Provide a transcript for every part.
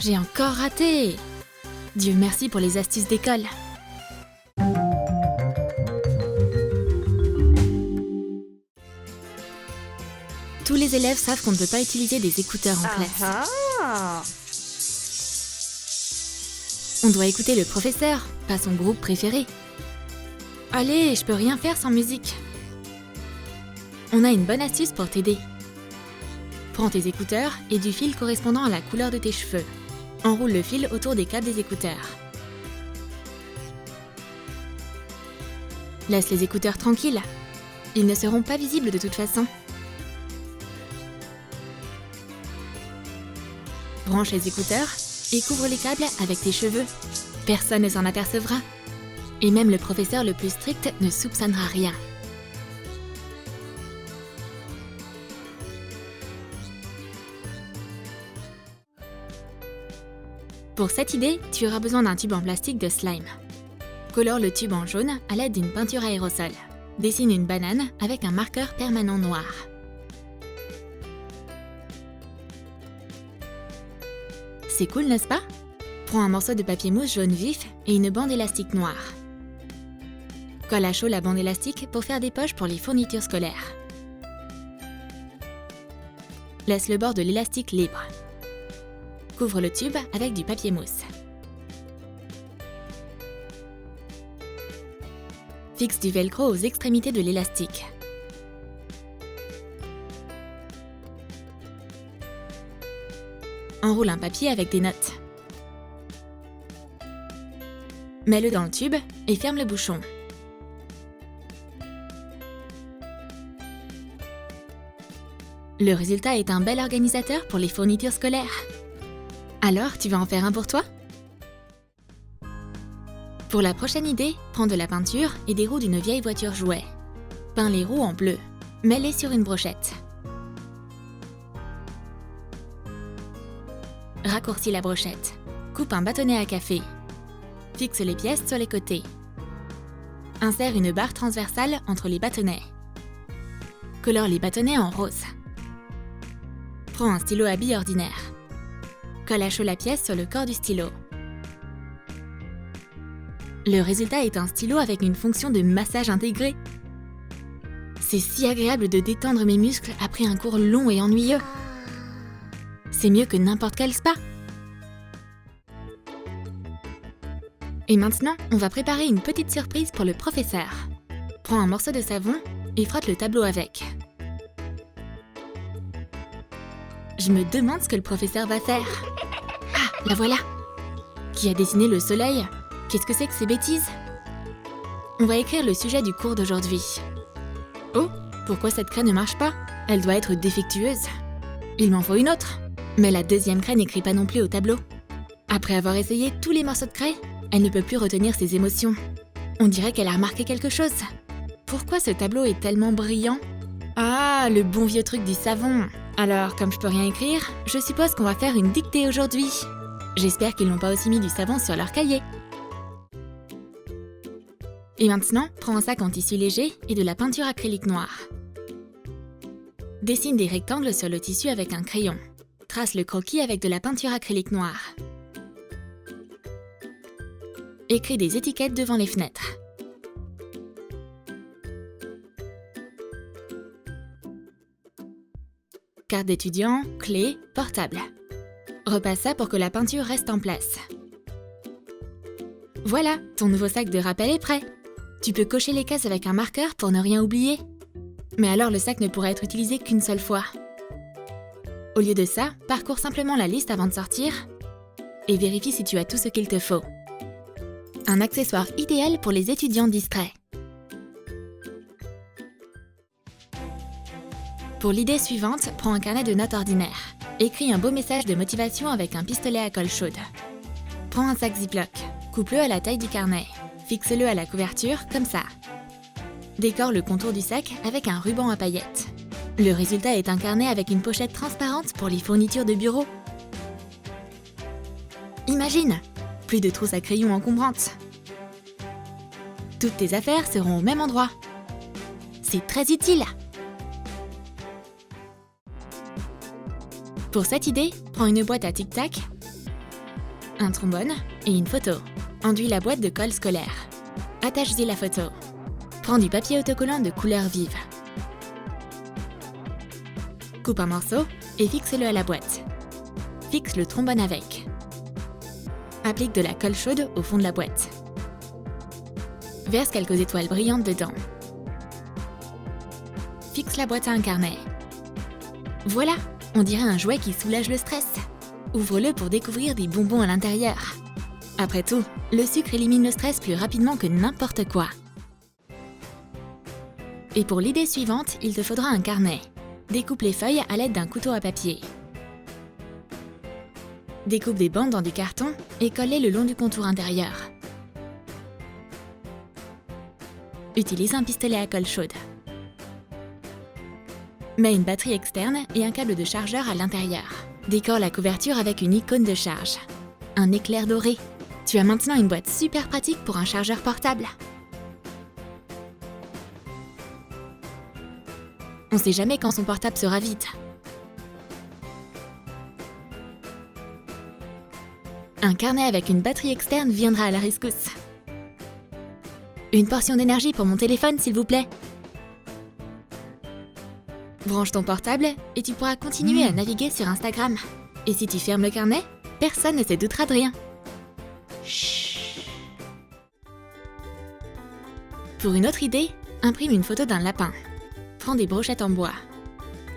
J'ai encore raté! Dieu merci pour les astuces d'école. Tous les élèves savent qu'on ne peut pas utiliser des écouteurs en classe. On doit écouter le professeur, pas son groupe préféré. Allez, je peux rien faire sans musique. On a une bonne astuce pour t'aider. Prends tes écouteurs et du fil correspondant à la couleur de tes cheveux. Enroule le fil autour des câbles des écouteurs. Laisse les écouteurs tranquilles. Ils ne seront pas visibles de toute façon. Branche les écouteurs et couvre les câbles avec tes cheveux. Personne ne s'en apercevra. Et même le professeur le plus strict ne soupçonnera rien. Pour cette idée, tu auras besoin d'un tube en plastique de slime. Colore le tube en jaune à l'aide d'une peinture aérosol. Dessine une banane avec un marqueur permanent noir. C'est cool, n'est-ce pas? Prends un morceau de papier mousse jaune vif et une bande élastique noire. Colle à chaud la bande élastique pour faire des poches pour les fournitures scolaires. Laisse le bord de l'élastique libre. Couvre le tube avec du papier mousse. Fixe du velcro aux extrémités de l'élastique. Enroule un papier avec des notes. Mets-le dans le tube et ferme le bouchon. Le résultat est un bel organisateur pour les fournitures scolaires. Alors, tu vas en faire un pour toi? Pour la prochaine idée, prends de la peinture et des roues d'une vieille voiture jouet. Peins les roues en bleu. Mets-les sur une brochette. Raccourcis la brochette. Coupe un bâtonnet à café. Fixe les pièces sur les côtés. Insère une barre transversale entre les bâtonnets. Colore les bâtonnets en rose. Prends un stylo à billes ordinaire. Colle à chaud la pièce sur le corps du stylo. Le résultat est un stylo avec une fonction de massage intégré. C'est si agréable de détendre mes muscles après un cours long et ennuyeux. C'est mieux que n'importe quel spa. Et maintenant, on va préparer une petite surprise pour le professeur. Prends un morceau de savon et frotte le tableau avec. Je me demande ce que le professeur va faire. Ah, la voilà! Qui a dessiné le soleil? Qu'est-ce que c'est que ces bêtises? On va écrire le sujet du cours d'aujourd'hui. Oh, pourquoi cette craie ne marche pas? Elle doit être défectueuse. Il m'en faut une autre. Mais la deuxième craie n'écrit pas non plus au tableau. Après avoir essayé tous les morceaux de craie, elle ne peut plus retenir ses émotions. On dirait qu'elle a remarqué quelque chose. Pourquoi ce tableau est tellement brillant? Ah, le bon vieux truc du savon! Alors, comme je peux rien écrire, je suppose qu'on va faire une dictée aujourd'hui. J'espère qu'ils n'ont pas aussi mis du savon sur leur cahier. Et maintenant, prends un sac en tissu léger et de la peinture acrylique noire. Dessine des rectangles sur le tissu avec un crayon. Trace le croquis avec de la peinture acrylique noire. Écris des étiquettes devant les fenêtres. Carte d'étudiant, clé, portable. Repasse ça pour que la peinture reste en place. Voilà, ton nouveau sac de rappel est prêt. Tu peux cocher les cases avec un marqueur pour ne rien oublier. Mais alors le sac ne pourra être utilisé qu'une seule fois. Au lieu de ça, parcours simplement la liste avant de sortir et vérifie si tu as tout ce qu'il te faut. Un accessoire idéal pour les étudiants distraits. Pour l'idée suivante, prends un carnet de notes ordinaire. Écris un beau message de motivation avec un pistolet à colle chaude. Prends un sac Ziploc. Coupe-le à la taille du carnet. Fixe-le à la couverture, comme ça. Décore le contour du sac avec un ruban à paillettes. Le résultat est un carnet avec une pochette transparente pour les fournitures de bureau. Imagine! Plus de trousses à crayons encombrantes. Toutes tes affaires seront au même endroit. C'est très utile! Pour cette idée, prends une boîte à tic-tac un trombone et une photo. Enduis la boîte de colle scolaire. Attache-y la photo. Prends du papier autocollant de couleur vive. Coupe un morceau et fixe-le à la boîte. Fixe le trombone avec. Applique de la colle chaude au fond de la boîte. Verse quelques étoiles brillantes dedans. Fixe la boîte à un carnet. Voilà, on dirait un jouet qui soulage le stress. Ouvre-le pour découvrir des bonbons à l'intérieur. Après tout, le sucre élimine le stress plus rapidement que n'importe quoi. Et pour l'idée suivante, il te faudra un carnet. Découpe les feuilles à l'aide d'un couteau à papier. Découpe des bandes dans du carton et colle-les le long du contour intérieur. Utilise un pistolet à colle chaude. Mets une batterie externe et un câble de chargeur à l'intérieur. Décore la couverture avec une icône de charge. Un éclair doré. Tu as maintenant une boîte super pratique pour un chargeur portable. On sait jamais quand son portable sera vide. Un carnet avec une batterie externe viendra à la rescousse. Une portion d'énergie pour mon téléphone, s'il vous plaît. Branche ton portable et tu pourras continuer à naviguer sur Instagram. Et si tu fermes le carnet, personne ne se doutera de rien. Chut. Pour une autre idée, imprime une photo d'un lapin. Prends des brochettes en bois.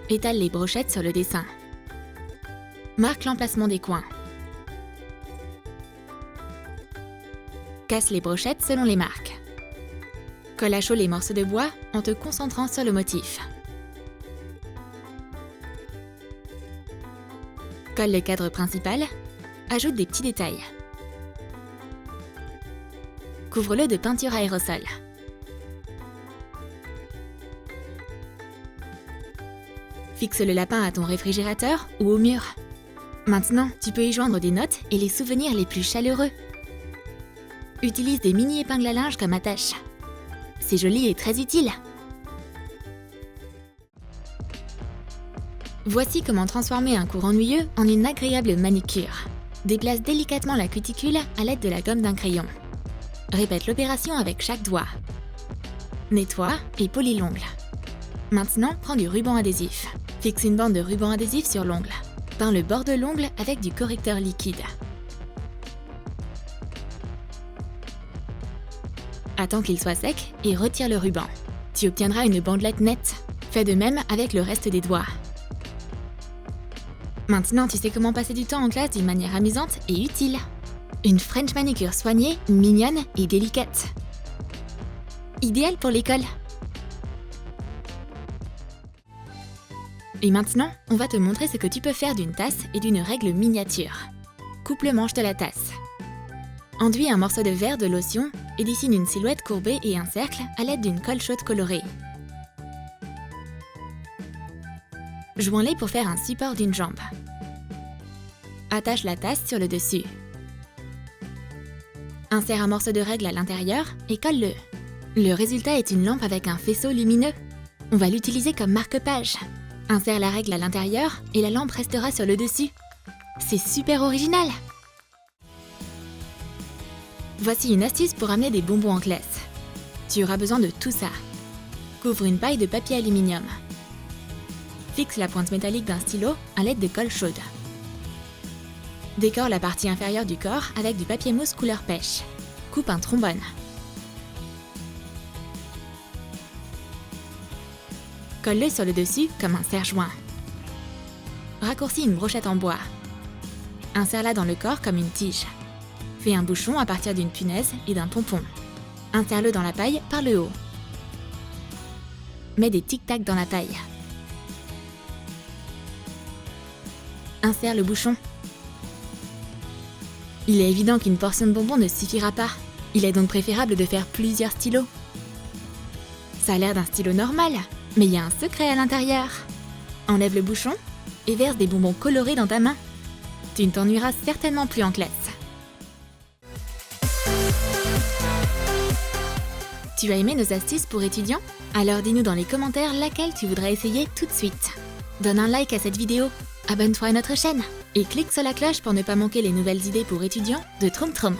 Étale les brochettes sur le dessin. Marque l'emplacement des coins. Casse les brochettes selon les marques. Colle à chaud les morceaux de bois en te concentrant sur le motif. Colle le cadre principal. Ajoute des petits détails. Couvre-le de peinture aérosol. Fixe le lapin à ton réfrigérateur ou au mur. Maintenant, tu peux y joindre des notes et les souvenirs les plus chaleureux. Utilise des mini épingles à linge comme attache. C'est joli et très utile. Voici comment transformer un cours ennuyeux en une agréable manicure. Déplace délicatement la cuticule à l'aide de la gomme d'un crayon. Répète l'opération avec chaque doigt. Nettoie et polis l'ongle. Maintenant, prends du ruban adhésif. Fixe une bande de ruban adhésif sur l'ongle. Peins le bord de l'ongle avec du correcteur liquide. Attends qu'il soit sec et retire le ruban. Tu obtiendras une bandelette nette. Fais de même avec le reste des doigts. Maintenant, tu sais comment passer du temps en classe d'une manière amusante et utile. Une French manicure soignée, mignonne et délicate. Idéal pour l'école. Et maintenant, on va te montrer ce que tu peux faire d'une tasse et d'une règle miniature. Coupe le manche de la tasse. Enduis un morceau de verre de lotion et dessine une silhouette courbée et un cercle à l'aide d'une colle chaude colorée. Joins-les pour faire un support d'une jambe. Attache la tasse sur le dessus. Insère un morceau de règle à l'intérieur et colle-le. Le résultat est une lampe avec un faisceau lumineux. On va l'utiliser comme marque-page. Insère la règle à l'intérieur et la lampe restera sur le dessus. C'est super original! Voici une astuce pour amener des bonbons en classe. Tu auras besoin de tout ça. Couvre une paille de papier aluminium. Fixe la pointe métallique d'un stylo à l'aide de colle chaude. Décore la partie inférieure du corps avec du papier mousse couleur pêche. Coupe un trombone. Colle-le sur le dessus comme un serre-joint. Raccourcis une brochette en bois. Insère-la dans le corps comme une tige. Fais un bouchon à partir d'une punaise et d'un pompon. Insère-le dans la paille par le haut. Mets des tic-tac dans la paille. Insère le bouchon. Il est évident qu'une portion de bonbons ne suffira pas. Il est donc préférable de faire plusieurs stylos. Ça a l'air d'un stylo normal, mais il y a un secret à l'intérieur. Enlève le bouchon et verse des bonbons colorés dans ta main. Tu ne t'ennuieras certainement plus en classe. Tu as aimé nos astuces pour étudiants? Alors dis-nous dans les commentaires laquelle tu voudrais essayer tout de suite. Donne un like à cette vidéo, abonne-toi à notre chaîne. Et clique sur la cloche pour ne pas manquer les nouvelles idées pour étudiants de Troom Troom.